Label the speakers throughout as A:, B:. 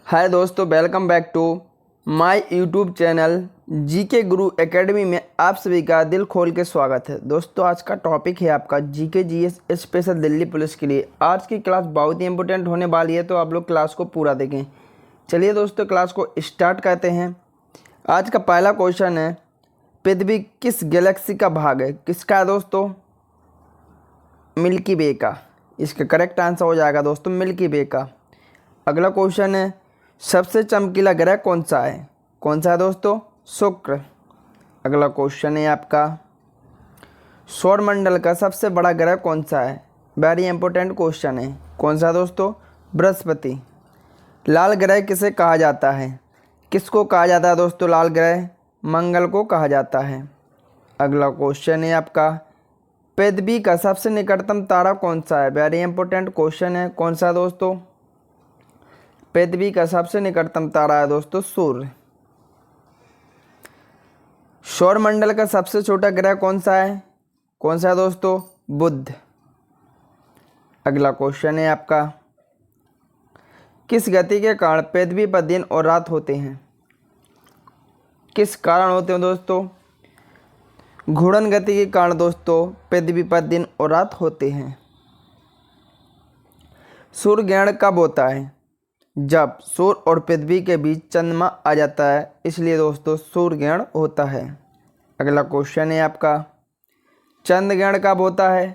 A: हाय दोस्तों, welcome back to my YouTube channel GK guru academy में आप सभी का दिल खोल के स्वागत है। दोस्तों, आज का टॉपिक है आपका GK GS special Delhi police के लिए। आज की क्लास बहुत ही इंपॉर्टेंट होने वाली है, तो आप लोग क्लास को पूरा देखें। चलिए दोस्तों, क्लास को स्टार्ट करते हैं। आज का पहला क्वेश्चन है, पृथ्वी किस गैलेक्सी का भाग है? किसका है दोस्तों? मिल्की वे का। इसका करेक्ट आंसर हो जाएगा दोस्तों मिल्की वे का। अगला क्वेश्चन है, सबसे चमकीला ग्रह कौन सा है? कौन सा है दोस्तों? शुक्र। अगला क्वेश्चन है आपका, सौरमंडल का सबसे बड़ा ग्रह कौन सा है? वेरी इंपॉर्टेंट क्वेश्चन है। कौन सा दोस्तों? बृहस्पति। लाल ग्रह किसे कहा जाता है? किसको कहा जाता है दोस्तों लाल ग्रह? मंगल को कहा जाता है। अगला क्वेश्चन है आपका, पृथ्वी का सबसे निकटतम तारा कौन सा है? वेरी इंपॉर्टेंट क्वेश्चन है। कौन सा दोस्तों? पृथ्वी का सबसे निकटतम तारा है दोस्तों सूर्य। सौरमंडल का सबसे छोटा ग्रह कौन सा है? कौन सा है दोस्तों? बुध। अगला क्वेश्चन है आपका, किस गति के कारण पृथ्वी पर दिन और रात होते हैं? किस कारण होते हैं दोस्तों? घूर्णन गति के कारण दोस्तों पृथ्वी पर दिन और रात होते हैं। सूर्य ग्रहण कब होता है? जब सूर्य और पृथ्वी के बीच चंद्रमा आ जाता है, इसलिए दोस्तों सूर्य ग्रहण होता है। अगला क्वेश्चन है आपका, चंद्र ग्रहण कब होता है?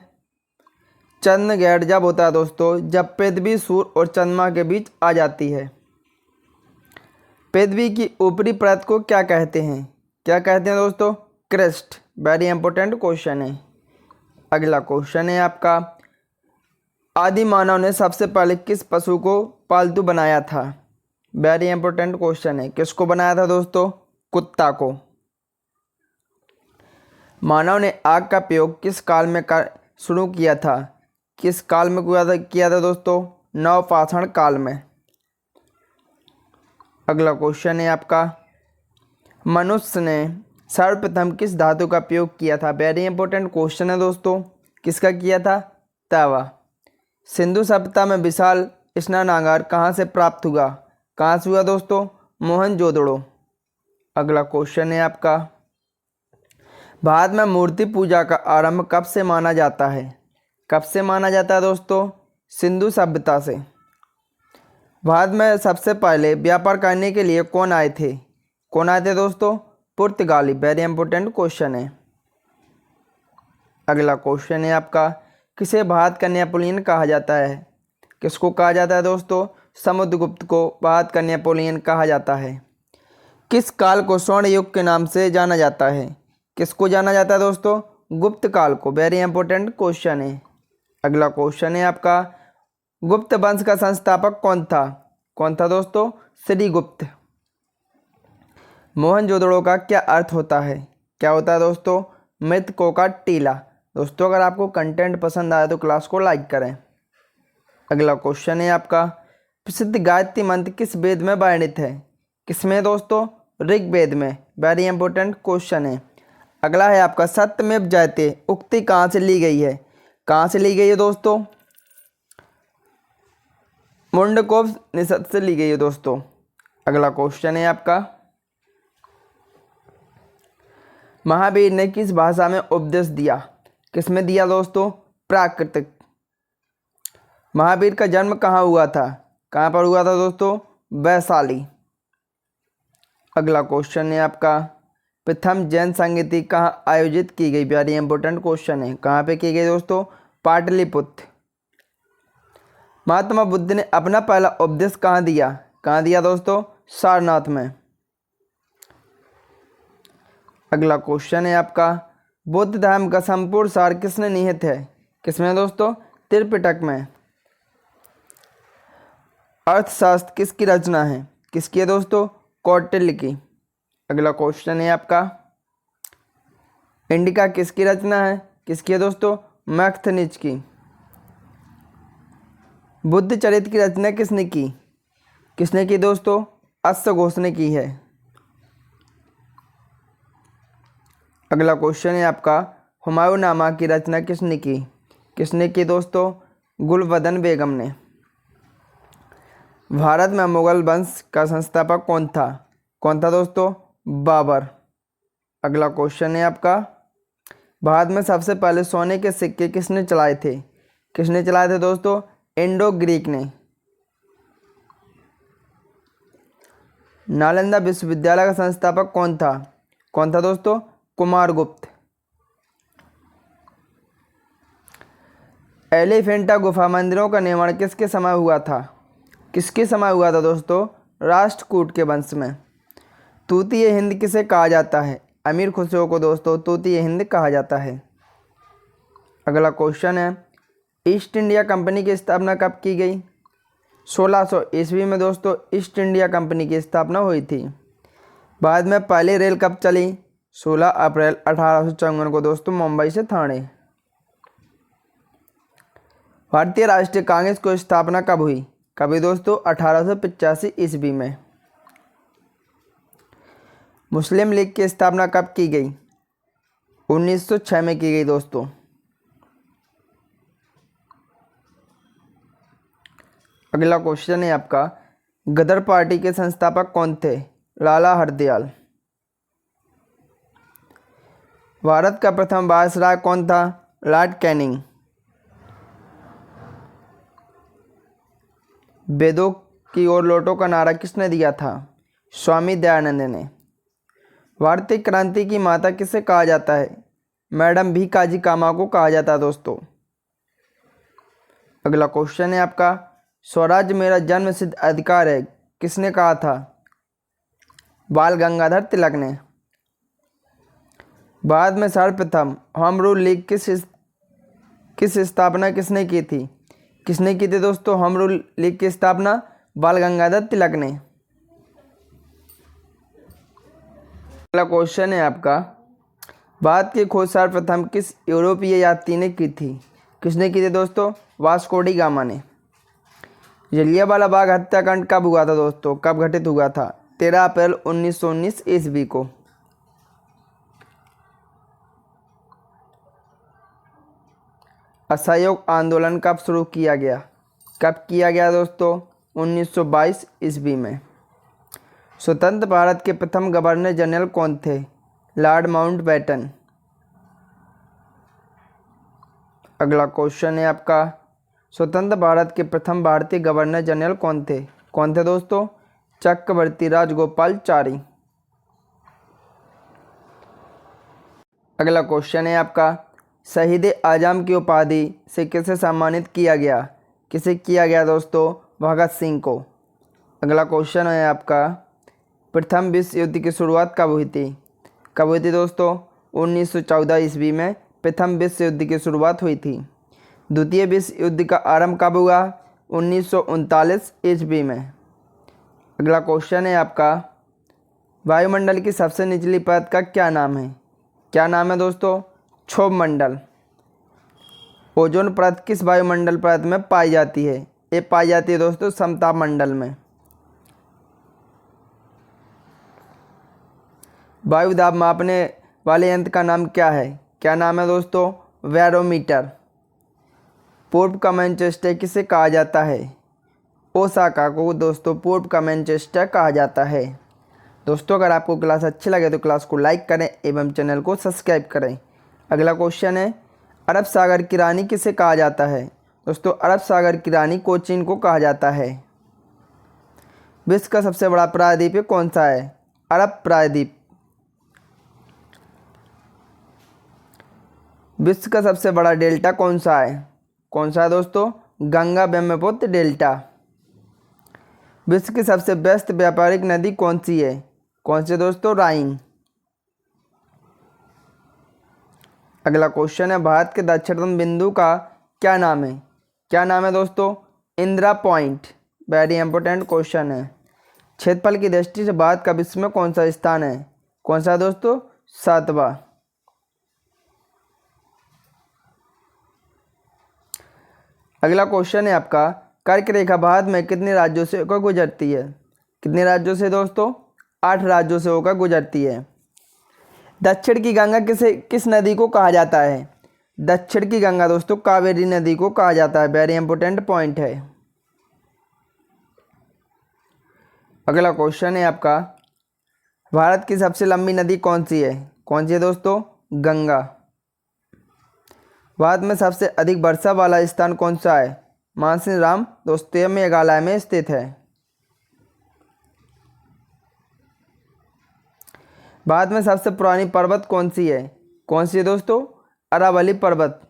A: चंद्र ग्रहण जब होता है दोस्तों जब पृथ्वी सूर्य और चंद्रमा के बीच आ जाती है। पृथ्वी की ऊपरी परत को क्या कहते हैं? क्या कहते हैं दोस्तों? क्रस्ट। वेरी इंपॉर्टेंट क्वेश्चन है। अगला क्वेश्चन है आपका, आदि मानव ने सबसे पहले किस पशु को पालतू बनाया था? वेरी इंपॉर्टेंट क्वेश्चन है। किसको बनाया था दोस्तों? कुत्ता को। मानव ने आग का प्रयोग किस काल में शुरू किया था? किस काल में किया था दोस्तों? नवपाषाण काल में। अगला क्वेश्चन है आपका, मनुष्य ने सर्वप्रथम किस धातु का प्रयोग किया था? वेरी इंपॉर्टेंट क्वेश्चन है दोस्तों। किसका किया था? तवा। सिंधु सभ्यता में विशाल स्नानागार कहाँ से प्राप्त हुआ? कहाँ से हुआ दोस्तों? मोहनजोदड़ो। अगला क्वेश्चन है आपका, भारत में मूर्ति पूजा का आरंभ कब से माना जाता है? कब से माना जाता है दोस्तों? सिंधु सभ्यता से। भारत में सबसे पहले व्यापार करने के लिए कौन आए थे? कौन आए थे दोस्तों? पुर्तगाली। वेरी इंपॉर्टेंट क्वेश्चन है। अगला क्वेश्चन है आपका, किसे भारत का नेपोलियन कहा जाता है? किसको कहा जाता है दोस्तों? समुद्रगुप्त को भारत का नेपोलियन कहा जाता है। किस काल को स्वर्ण युग के नाम से जाना जाता है? किसको जाना जाता है दोस्तों? गुप्त काल को। वेरी इंपॉर्टेंट क्वेश्चन है। अगला क्वेश्चन है आपका, गुप्त वंश का संस्थापक कौन था? कौन था दोस्तों? श्रीगुप्त। मोहनजोदड़ो का क्या अर्थ होता है? क्या होता है दोस्तों? मृतकों का टीला। दोस्तों, अगर आपको कंटेंट पसंद आया तो क्लास को लाइक करें। अगला क्वेश्चन है आपका, प्रसिद्ध गायत्री मंत्र किस वेद में वर्णित है? किसमें दोस्तों? ऋग्वेद में। वेरी इंपॉर्टेंट क्वेश्चन है। अगला है आपका, सत्यमेव जयते उक्ति कहाँ से ली गई है? कहाँ से ली गई है दोस्तों? मुंडकोपनिषद से ली गई है दोस्तों। अगला क्वेश्चन है आपका, महावीर ने किस भाषा में उपदेश दिया? किसमें दिया दोस्तों? प्राकृतिक। महावीर का जन्म कहाँ हुआ था? कहाँ पर हुआ था दोस्तों? वैशाली। अगला क्वेश्चन है आपका, प्रथम जैन संगीति कहाँ आयोजित की गई? वेरी इंपॉर्टेंट क्वेश्चन है। कहाँ पे की गई दोस्तों? पाटलिपुत्र। महात्मा बुद्ध ने अपना पहला उपदेश कहाँ दिया? कहाँ दिया दोस्तों? सारनाथ में। अगला क्वेश्चन है आपका, बौद्ध धर्म का संपूर्ण सार किसने निहित है? किसमें दोस्तों? त्रिपिटक में। अर्थशास्त्र किसकी रचना है? किसकी है दोस्तों? कौटिल्य की। अगला क्वेश्चन है आपका, इंडिका किसकी रचना है? किसकी है दोस्तों? मैक्थनीज की। बुद्ध चरित्र की रचना किसने की? किसने की दोस्तों? अश्वघोष ने की है। अगला क्वेश्चन है आपका, हुमायूंनामा की रचना किसने की? किसने की दोस्तों? गुलबदन बेगम ने। भारत में मुगल वंश का संस्थापक कौन था? कौन था दोस्तों? बाबर। अगला क्वेश्चन है आपका, भारत में सबसे पहले सोने के सिक्के किसने चलाए थे? किसने चलाए थे दोस्तों? इंडो ग्रीक ने। नालंदा विश्वविद्यालय का संस्थापक कौन था? कौन था दोस्तों? कुमारगुप्त। एलिफेंटा गुफा मंदिरों का निर्माण किसके समय हुआ था? किसके समय हुआ था दोस्तों? राष्ट्रकूट के वंश में। तूतीय हिंद किसे कहा जाता है? अमीर खुसरो को दोस्तों तूतीय हिंद कहा जाता है। अगला क्वेश्चन है, ईस्ट इंडिया कंपनी की स्थापना कब की गई? 1600 ईस्वी में दोस्तों ईस्ट इंडिया कंपनी की स्थापना हुई थी। बाद में पहली रेल कब चली? 16 अप्रैल 1854 को दोस्तों मुंबई से ठाणे। भारतीय राष्ट्रीय कांग्रेस की स्थापना कब हुई? कभी दोस्तों 1885 ईस्वी में। मुस्लिम लीग की स्थापना कब की गई? 1906 में की गई दोस्तों। अगला क्वेश्चन है आपका, गदर पार्टी के संस्थापक कौन थे? लाला हरदयाल। भारत का प्रथम वायसराय कौन था? Lord Canning. वेदों की ओर लौटो का नारा किसने दिया था? स्वामी दयानंद ने। भारतीय क्रांति की माता किसे कहा जाता है? मैडम भीकाजी कामा को कहा जाता है दोस्तों। अगला क्वेश्चन है आपका, स्वराज मेरा जन्म सिद्ध अधिकार है किसने कहा था? बाल गंगाधर तिलक ने। बाद में सर्वप्रथम होम रूल लीग किस स्थापना किसने की थी? किसने की थी दोस्तों होम रूल लीग की स्थापना? बाल गंगाधर तिलक ने। अगला क्वेश्चन है आपका, भारत की खोज सर्वप्रथम किस यूरोपीय यात्री ने की थी? किसने की थी दोस्तों? वास्को डी गामा ने। जलियांवाला बाग हत्याकांड कब हुआ था दोस्तों? कब घटित हुआ था? 13 अप्रैल 1919 ईस्वी को। असहयोग आंदोलन कब शुरू किया गया? कब किया गया दोस्तों? 1922 ईस्वी में। स्वतंत्र भारत के प्रथम गवर्नर जनरल कौन थे? Lord Mountbatten. अगला क्वेश्चन है आपका, स्वतंत्र भारत के प्रथम भारतीय गवर्नर जनरल कौन थे? कौन थे दोस्तों? चक्रवर्ती राजगोपालचारी। अगला क्वेश्चन है आपका, शहीद आजम की उपाधि से किसे सम्मानित किया गया? किसे किया गया दोस्तों? भगत सिंह को। अगला क्वेश्चन है आपका, प्रथम विश्व युद्ध की शुरुआत कब हुई थी? कब हुई थी दोस्तों? 1914 ईस्वी में प्रथम विश्व युद्ध की शुरुआत हुई थी। द्वितीय विश्व युद्ध का आरंभ कब हुआ? 1939 ईस्वी में। अगला क्वेश्चन है आपका, वायुमंडल की सबसे निचली परत का क्या नाम है? क्या नाम है दोस्तों? क्षोभ मंडल। ओजोन परत किस वायुमंडल परत में पाई जाती है? ये पाई जाती है दोस्तों समताप मंडल में। वायु दाब मापने वाले यंत्र का नाम क्या है? क्या नाम है दोस्तों? बैरोमीटर। पूर्व का मैनचेस्टर किसे कहा जाता है? ओसाका को दोस्तों पूर्व का मैनचेस्टर कहा जाता है। दोस्तों अगर आपको क्लास अच्छी लगे तो क्लास को लाइक करें एवं चैनल को सब्सक्राइब करें। अगला क्वेश्चन है, अरब सागर की रानी किसे कहा जाता है? दोस्तों अरब सागर की रानी कोचीन को कहा जाता है। विश्व का सबसे बड़ा प्रायद्वीप कौन सा है? अरब प्रायद्वीप। विश्व का सबसे बड़ा डेल्टा कौन सा है? कौन सा है दोस्तों? गंगा ब्रह्मपुत्र डेल्टा। विश्व की सबसे व्यस्त व्यापारिक नदी कौन सी है? कौन सी दोस्तों? राइन। अगला क्वेश्चन है, भारत के दक्षिणतम बिंदु का क्या नाम है? क्या नाम है दोस्तों? Indira point. Very important question है। क्षेत्रफल की दृष्टि से भारत का विश्व में कौन सा स्थान है? कौन सा दोस्तों? 7वां। अगला क्वेश्चन है आपका, कर्क रेखा भारत में कितने राज्यों से होकर गुजरती है? कितने राज्यों से दोस्तों? 8 राज्यों से होकर गुजरती है। दक्षिण की गंगा किस नदी को कहा जाता है? दक्षिण की गंगा दोस्तों कावेरी नदी को कहा जाता है। वेरी इंपॉर्टेंट पॉइंट है। अगला क्वेश्चन है आपका, भारत की सबसे लंबी नदी कौन सी है? कौन सी है दोस्तों? गंगा। भारत में सबसे अधिक वर्षा वाला स्थान कौन सा है? मानसीराम दोस्तों, यह मेघालय में स्थित है। भारत में सबसे पुरानी पर्वत कौन सी है? कौन सी है दोस्तों? अरावली पर्वत।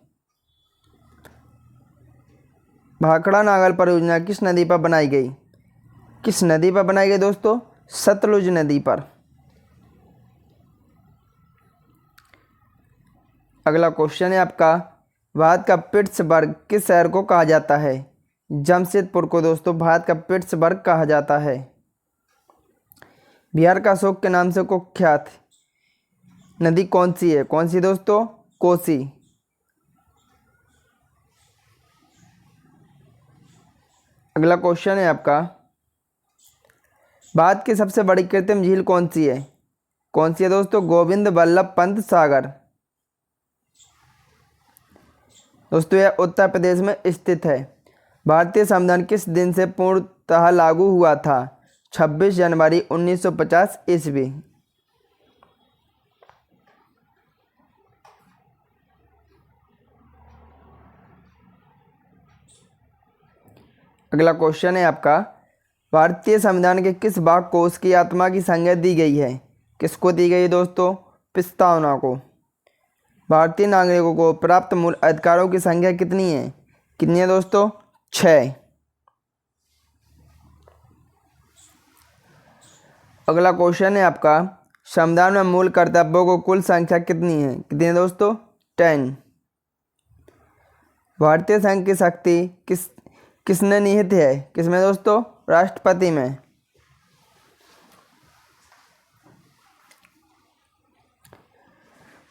A: भाखड़ा नागल परियोजना किस नदी पर बनाई गई? किस नदी पर बनाई गई दोस्तों? सतलुज नदी पर। अगला क्वेश्चन है आपका, भारत का पिट्सबर्ग किस शहर को कहा जाता है? जमशेदपुर को दोस्तों भारत का पिट्सबर्ग कहा जाता है। बिहार का अशोक के नाम से कुख्यात नदी कौन सी है? कौन सी दोस्तों? कोसी। अगला क्वेश्चन है आपका, भारत की सबसे बड़ी कृत्रिम झील कौन सी है? कौन सी है दोस्तों? गोविंद वल्लभ पंत सागर। दोस्तों यह उत्तर प्रदेश में स्थित है। भारतीय संविधान किस दिन से पूर्णतः लागू हुआ था? 26 जनवरी 1950 ईस्वी। अगला क्वेश्चन है आपका, भारतीय संविधान के किस भाग को उसकी आत्मा की संज्ञा दी गई है? किसको दी गई है दोस्तों? प्रस्तावना को। भारतीय नागरिकों को प्राप्त मूल अधिकारों की संख्या कितनी है? कितनी है दोस्तों? 6। अगला क्वेश्चन है आपका, संविधान में मूल कर्तव्यों को कुल संख्या कितनी है? कितनी है दोस्तों? 10। भारतीय संघ की शक्ति किसने निहित है? किसमें दोस्तों? राष्ट्रपति में।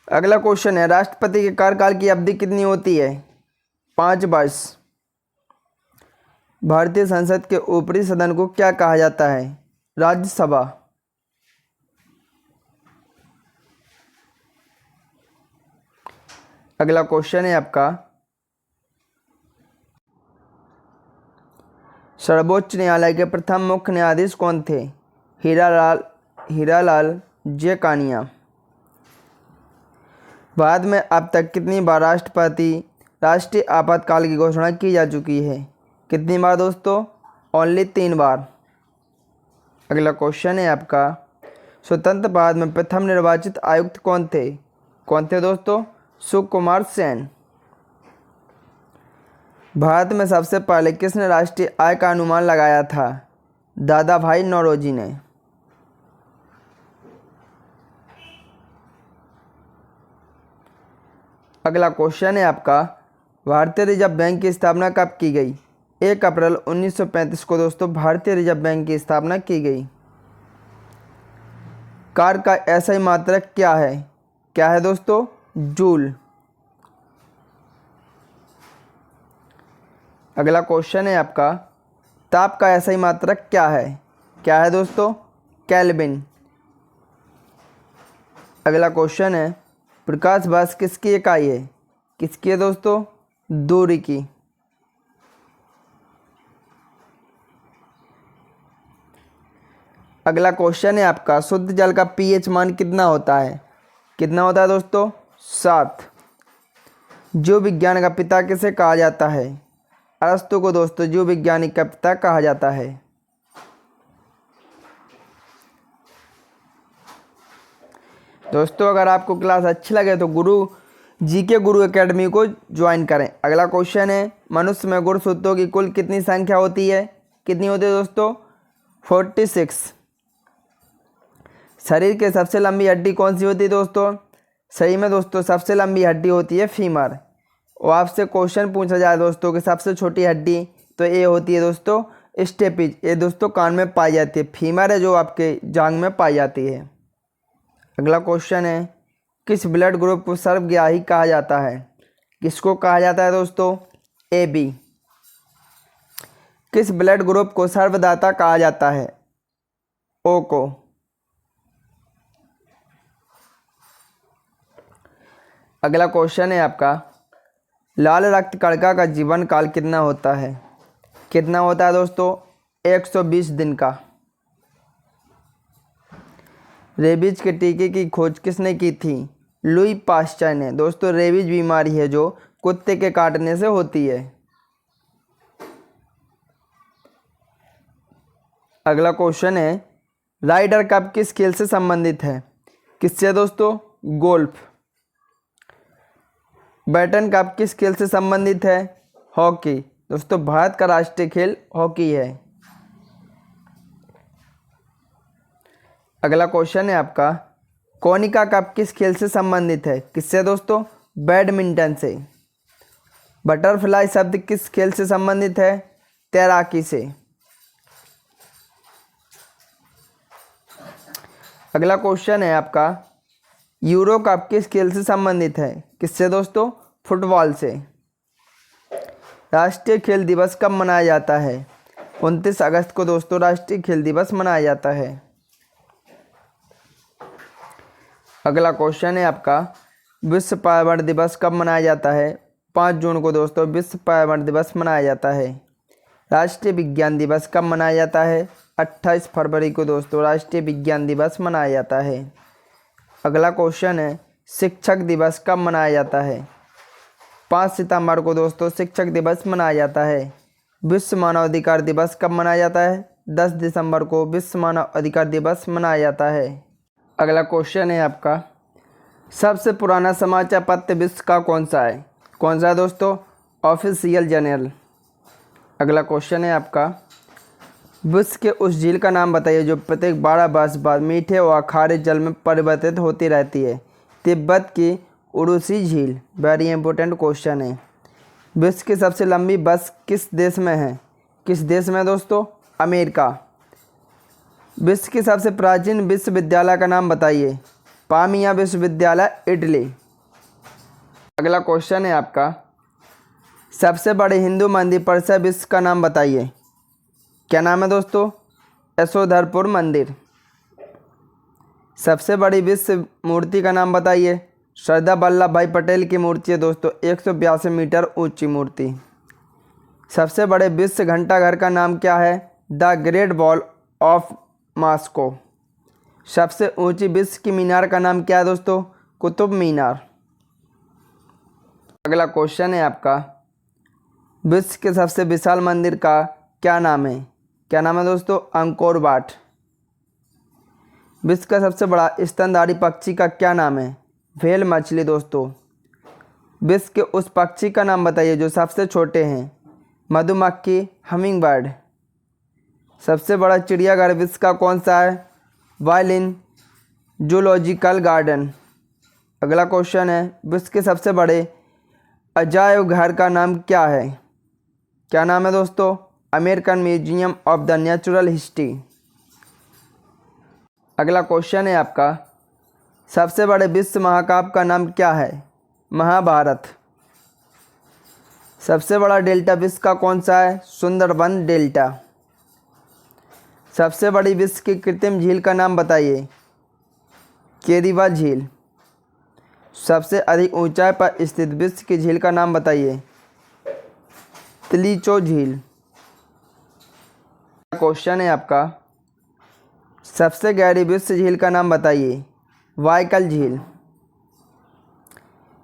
A: अगला क्वेश्चन है, राष्ट्रपति के कार्यकाल की अवधि कितनी होती है? 5 वर्ष। भारतीय संसद के ऊपरी सदन को क्या कहा जाता है? राज्यसभा। अगला क्वेश्चन है आपका, सर्वोच्च न्यायालय के प्रथम मुख्य न्यायाधीश कौन थे? हीरालाल जे कानिया। भारत में अब तक कितनी बार राष्ट्रीय आपातकाल की घोषणा की जा चुकी है? कितनी बार दोस्तों? ओनली 3 बार। अगला क्वेश्चन है आपका, स्वतंत्र भारत में प्रथम निर्वाचित आयुक्त कौन थे? कौन थे दोस्तों? सुकुमार सेन। भारत में सबसे पहले किसने राष्ट्रीय आय का अनुमान लगाया था? दादा भाई नौरोजी ने। अगला क्वेश्चन है आपका, भारतीय रिजर्व बैंक की स्थापना कब की गई? 1 अप्रैल 1935 को दोस्तों भारतीय रिजर्व बैंक की स्थापना की गई। कार का ऐसा ही मात्रक क्या है? क्या है दोस्तों? जूल। अगला क्वेश्चन है आपका, ताप का ऐसा ही मात्रक क्या है? क्या है दोस्तों? केल्विन। अगला क्वेश्चन है, प्रकाश वर्ष किसकी इकाई है? किसकी है दोस्तों? दूरी की। अगला क्वेश्चन है आपका, शुद्ध जल का पीएच मान कितना होता है? कितना होता है दोस्तों? 7। जीव विज्ञान का पिता किसे कहा जाता है? अरस्तु को दोस्तों जीव विज्ञानिक का पिता कहा जाता है। दोस्तों अगर आपको क्लास अच्छी लगे तो जीके गुरु एकेडमी को ज्वाइन करें। अगला क्वेश्चन है, मनुष्य में गुणसूत्रों की कुल कितनी संख्या होती है? कितनी होती है दोस्तों? 46। शरीर की सबसे लंबी हड्डी कौन सी होती है दोस्तों? सही में दोस्तों सबसे लंबी हड्डी होती है फीमर। और आपसे क्वेश्चन पूछा जाए दोस्तों कि सबसे छोटी हड्डी, तो ये होती है दोस्तों स्टेपिज। ये दोस्तों कान में पाई जाती है। फीमर है जो आपके जांघ में पाई जाती है। अगला क्वेश्चन है, किस ब्लड ग्रुप को सर्वग्राही कहा जाता है? किसको कहा जाता है दोस्तों? AB। किस ब्लड ग्रुप को सर्वदाता कहा जाता है? O को। अगला क्वेश्चन है आपका, लाल रक्त कणिका का जीवन काल कितना होता है? कितना होता है दोस्तों? 120 दिन का। रेबीज के टीके की खोज किसने की थी? लुई पास्चर ने। दोस्तों रेबीज बीमारी है जो कुत्ते के काटने से होती है। अगला क्वेश्चन है, राइडर कप किस खेल से संबंधित है? किससे दोस्तों? गोल्फ। बैटन कप किस खेल से संबंधित है? हॉकी। दोस्तों भारत का राष्ट्रीय खेल हॉकी है। अगला क्वेश्चन है आपका, कोनिका कप किस खेल से संबंधित है? किससे दोस्तों? बैडमिंटन से। बटरफ्लाई शब्द किस खेल से संबंधित है? तैराकी से। अगला क्वेश्चन है आपका, यूरो कप किस खेल से संबंधित है? किससे दोस्तों? फुटबॉल से। राष्ट्रीय खेल दिवस कब मनाया जाता है? 29 अगस्त को दोस्तों राष्ट्रीय खेल दिवस मनाया जाता है। अगला क्वेश्चन है आपका, विश्व पर्यावरण दिवस कब मनाया जाता है? 5 जून को दोस्तों विश्व पर्यावरण दिवस मनाया जाता है। राष्ट्रीय विज्ञान दिवस कब मनाया जाता है? 28 फरवरी को दोस्तों राष्ट्रीय विज्ञान दिवस मनाया जाता है। अगला क्वेश्चन है, शिक्षक दिवस कब मनाया जाता है? 5 सितंबर को दोस्तों शिक्षक दिवस मनाया जाता है। विश्व मानव अधिकार दिवस कब मनाया जाता है? 10 दिसंबर को विश्व मानव अधिकार दिवस मनाया जाता है। अगला क्वेश्चन है आपका, सबसे पुराना समाचार पत्र विश्व का कौन सा है? कौन सा है दोस्तों? Official journal. अगला क्वेश्चन है आपका, विश्व के उस झील का नाम बताइए जो प्रत्येक 12 वर्ष बाद मीठे और खारे जल में परिवर्तित होती रहती है। तिब्बत की उड़ूसी झील। वेरी इंपॉर्टेंट क्वेश्चन है। विश्व की सबसे लंबी बस किस देश में है? किस देश में दोस्तों? अमेरिका। विश्व की सबसे प्राचीन विश्वविद्यालय का नाम बताइए। पामिया विश्वविद्यालय, इटली। अगला क्वेश्चन है आपका, सबसे बड़े हिंदू मंदिर परिसर विश्व का नाम बताइए। क्या नाम है दोस्तों? यशोधरपुर मंदिर। सबसे बड़ी विश्व मूर्ति का नाम बताइए। सरदार वल्लभ भाई पटेल की मूर्ति है दोस्तों, 182 मीटर ऊंची मूर्ति। सबसे बड़े विश्व घंटाघर का नाम क्या है? The great wall of Moscow. सबसे ऊंची विश्व की मीनार का नाम क्या है दोस्तों? कुतुब मीनार। अगला क्वेश्चन है आपका, विश्व के सबसे विशाल मंदिर का क्या नाम है? क्या नाम है दोस्तों? Angkor Wat. विश्व का सबसे बड़ा स्तनधारी पक्षी का क्या नाम है? व्हेल मछली दोस्तों। विश्व के उस पक्षी का नाम बताइए जो सबसे छोटे हैं। मधुमक्खी, हमिंग बर्ड। सबसे बड़ा चिड़ियाघर विश्व का कौन सा है? Violin zoological garden. अगला क्वेश्चन है, विश्व के सबसे बड़े अजायब घर का नाम क्या है? क्या नाम है दोस्तों? American museum of the natural history. अगला क्वेश्चन है आपका, सबसे बड़े विश्व महाकाव्य का नाम क्या है? महाभारत। सबसे बड़ा डेल्टा विश्व का कौन सा है? सुंदरबन डेल्टा। सबसे बड़ी विश्व की कृत्रिम झील का नाम बताइए। केदिवा झील। सबसे अधिक ऊंचाई पर स्थित विश्व की झील का नाम बताइए। तिलिचो झील। क्वेश्चन है आपका, सबसे गहरी विश्व झील का नाम बताइए। वाइकल झील।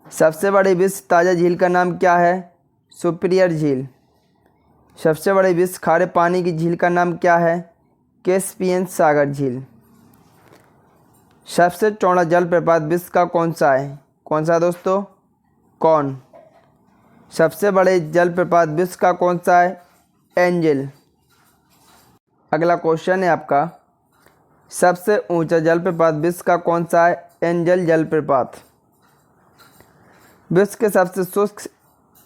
A: सबसे बड़ी विश्व ताज़ा झील का नाम क्या है? सुपीरियर झील। सबसे बड़ी विश्व खारे पानी की झील का नाम क्या है? कैस्पियन सागर झील। सबसे चौड़ा जलप्रपात विश्व का कौन सा है? कौन सा दोस्तों? कौन। सबसे बड़े जलप्रपात विश्व का कौन सा है? एंजल। अगला क्वेश्चन है आपका, सबसे ऊंचा जलप्रपात विश्व का कौन सा है? एंजल जलप्रपात। विश्व के सबसे शुष्क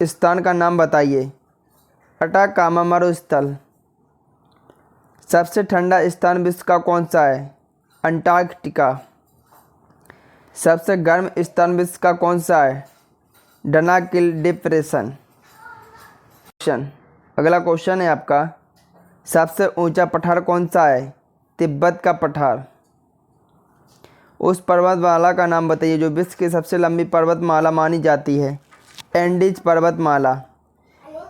A: स्थान का नाम बताइए। अटाकामा मरुस्थल। सबसे ठंडा स्थान विश्व का कौन सा है? अंटार्कटिका। सबसे गर्म स्थान विश्व का कौन सा है? Danakil depression. अगला क्वेश्चन है आपका, सबसे ऊंचा पठार कौन सा है? तिब्बत का पठार। उस पर्वतमाला का नाम बताइए जो विश्व की सबसे लंबी पर्वतमाला मानी जाती है। एंडीज पर्वतमाला।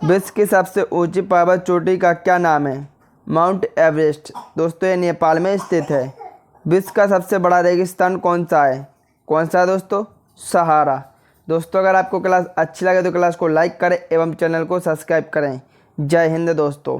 A: विश्व की सबसे ऊंची पर्वत चोटी का क्या नाम है? Mount Everest. दोस्तों ये नेपाल में स्थित है। विश्व का सबसे बड़ा रेगिस्तान कौन सा है? कौन सा है दोस्तों? सहारा। दोस्तों अगर आपको क्लास अच्छी लगे तो क्लास को लाइक करें एवं चैनल को सब्सक्राइब करें। जय हिंद दोस्तों।